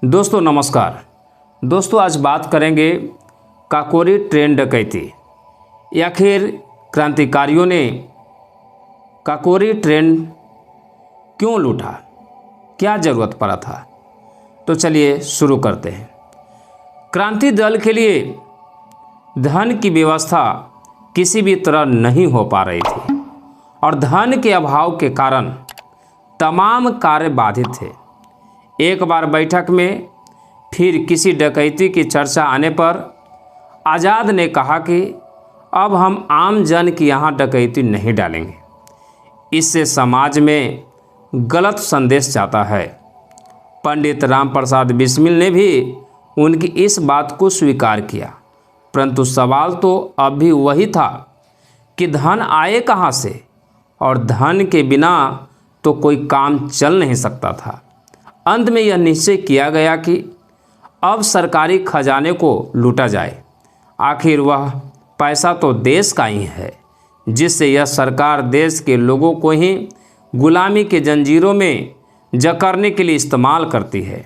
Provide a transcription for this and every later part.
दोस्तों नमस्कार। दोस्तों आज बात करेंगे काकोरी ट्रेन डकैती। आखिर क्रांतिकारियों ने काकोरी ट्रेन क्यों लूटा, क्या ज़रूरत पड़ा था। तो चलिए शुरू करते हैं। क्रांति दल के लिए धन की व्यवस्था किसी भी तरह नहीं हो पा रही थी और धन के अभाव के कारण तमाम कार्य बाधित थे। एक बार बैठक में फिर किसी डकैती की चर्चा आने पर आज़ाद ने कहा कि अब हम आम जन की यहाँ डकैती नहीं डालेंगे, इससे समाज में गलत संदेश जाता है। पंडित राम प्रसाद बिस्मिल ने भी उनकी इस बात को स्वीकार किया, परंतु सवाल तो अब भी वही था कि धन आए कहाँ से, और धन के बिना तो कोई काम चल नहीं सकता था। अंत में यह निश्चय किया गया कि अब सरकारी खजाने को लूटा जाए। आखिर वह पैसा तो देश का ही है, जिससे यह सरकार देश के लोगों को ही गुलामी के जंजीरों में जकड़ने के लिए इस्तेमाल करती है।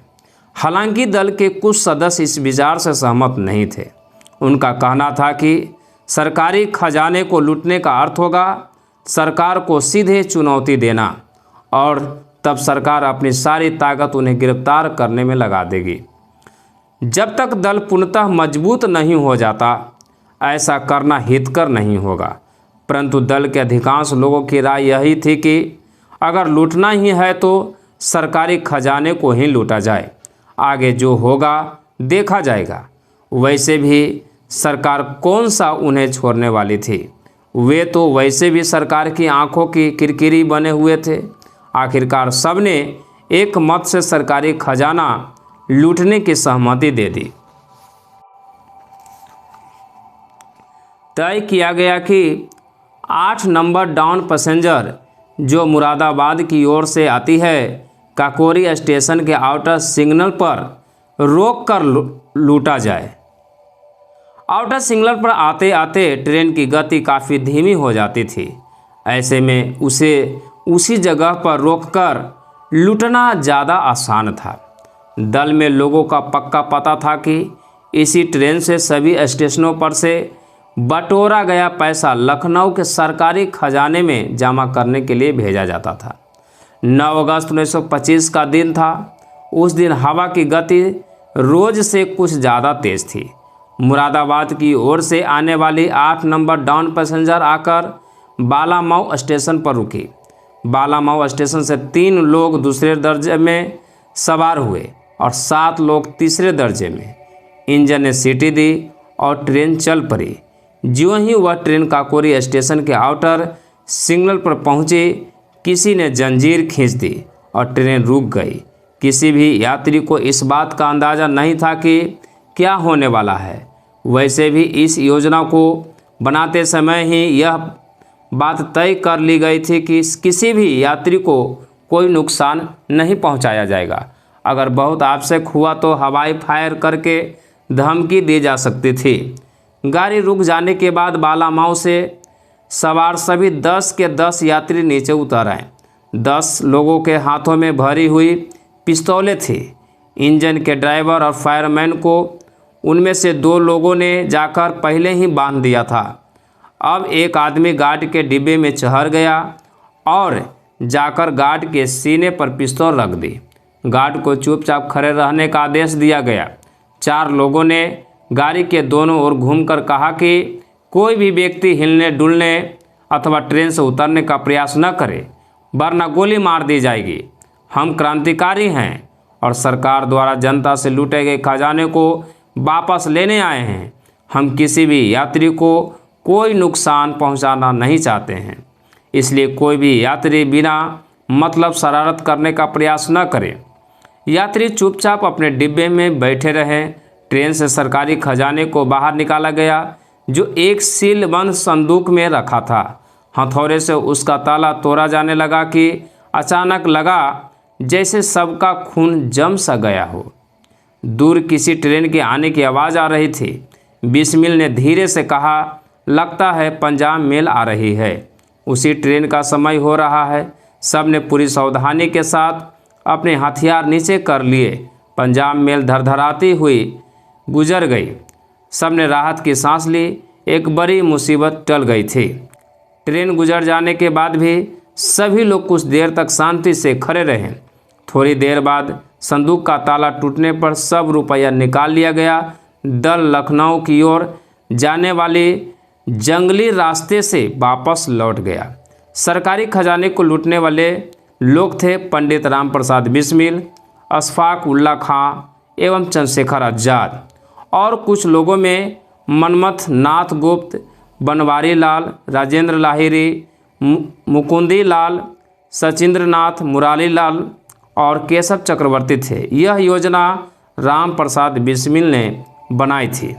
हालांकि दल के कुछ सदस्य इस विचार से सहमत नहीं थे। उनका कहना था कि सरकारी खजाने को लूटने का अर्थ होगा सरकार को सीधे चुनौती देना, और तब सरकार अपनी सारी ताकत उन्हें गिरफ्तार करने में लगा देगी। जब तक दल पूर्णतः मजबूत नहीं हो जाता, ऐसा करना हितकर नहीं होगा। परंतु दल के अधिकांश लोगों की राय यही थी कि अगर लूटना ही है तो सरकारी खजाने को ही लूटा जाए, आगे जो होगा देखा जाएगा। वैसे भी सरकार कौन सा उन्हें छोड़ने वाली थी, वे तो वैसे भी सरकार की आंखों की किरकिरी बने हुए थे। आखिरकार सबने एक मत से सरकारी खजाना लूटने की सहमति दे दी। तय किया गया कि 8 नंबर डाउन पैसेंजर जो मुरादाबाद की ओर से आती है, काकोरी स्टेशन के आउटर सिग्नल पर रोक कर लूटा जाए। आउटर सिग्नल पर आते आते ट्रेन की गति काफ़ी धीमी हो जाती थी। ऐसे में उसे उसी जगह पर रोककर लूटना ज़्यादा आसान था। दल में लोगों का पक्का पता था कि इसी ट्रेन से सभी स्टेशनों पर से बटोरा गया पैसा लखनऊ के सरकारी खजाने में जमा करने के लिए भेजा जाता था। 9 अगस्त 1925 का दिन था। उस दिन हवा की गति रोज से कुछ ज़्यादा तेज़ थी। मुरादाबाद की ओर से आने वाली 8 नंबर डाउन पैसेंजर आकर बालामऊ स्टेशन पर रुकी। बालामऊ स्टेशन से 3 लोग दूसरे दर्जे में सवार हुए और 7 लोग तीसरे दर्जे में। इंजन ने सीटी दी और ट्रेन चल पड़ी। ज्यों ही वह ट्रेन काकोरी स्टेशन के आउटर सिग्नल पर पहुंची, किसी ने जंजीर खींच दी और ट्रेन रुक गई। किसी भी यात्री को इस बात का अंदाज़ा नहीं था कि क्या होने वाला है। वैसे भी इस योजना को बनाते समय ही यह बात तय कर ली गई थी कि किसी भी यात्री को कोई नुकसान नहीं पहुंचाया जाएगा। अगर बहुत आवश्यक हुआ तो हवाई फायर करके धमकी दी जा सकती थी। गाड़ी रुक जाने के बाद बालामऊ से सवार सभी 10 के 10 यात्री नीचे उतर आए। 10 लोगों के हाथों में भरी हुई पिस्तौलें थी। इंजन के ड्राइवर और फायरमैन को उनमें से 2 लोगों ने जाकर पहले ही बांध दिया था। अब एक आदमी गार्ड के डिब्बे में चढ़ गया और जाकर गार्ड के सीने पर पिस्तौल रख दी। गार्ड को चुपचाप खड़े रहने का आदेश दिया गया। 4 लोगों ने गाड़ी के दोनों ओर घूमकर कहा कि कोई भी व्यक्ति हिलने डुलने अथवा ट्रेन से उतरने का प्रयास न करे, वरना गोली मार दी जाएगी। हम क्रांतिकारी हैं और सरकार द्वारा जनता से लूटे गए खजाने को वापस लेने आए हैं। हम किसी भी यात्री को कोई नुकसान पहुंचाना नहीं चाहते हैं, इसलिए कोई भी यात्री बिना मतलब शरारत करने का प्रयास न करे। यात्री चुपचाप अपने डिब्बे में बैठे रहे। ट्रेन से सरकारी खजाने को बाहर निकाला गया, जो एक सीलबंद संदूक में रखा था। हथौड़े से उसका ताला तोड़ा जाने लगा कि अचानक लगा जैसे सबका खून जम सा गया हो। दूर किसी ट्रेन के आने की आवाज़ आ रही थी। बिस्मिल ने धीरे से कहा, लगता है पंजाब मेल आ रही है। उसी ट्रेन का समय हो रहा है। सब ने पूरी सावधानी के साथ अपने हथियार नीचे कर लिए। पंजाब मेल धड़धड़ाती हुई गुजर गई। सबने राहत की सांस ली। एक बड़ी मुसीबत टल गई थी। ट्रेन गुजर जाने के बाद भी सभी लोग कुछ देर तक शांति से खड़े रहे। थोड़ी देर बाद संदूक का ताला टूटने पर सब रुपया निकाल लिया गया। दल लखनऊ की ओर जाने वाले जंगली रास्ते से वापस लौट गया। सरकारी खजाने को लूटने वाले लोग थे पंडित राम प्रसाद बिस्मिल, अशफाक उल्ला खां एवं चंद्रशेखर आज़ाद, और कुछ लोगों में मनमथ नाथ गुप्त, बनवारी लाल, राजेंद्र लाहिरी, मुकुंदी लाल, सचिंद्र नाथ, मुरारी लाल और केशव चक्रवर्ती थे। यह योजना राम प्रसाद बिस्मिल ने बनाई थी।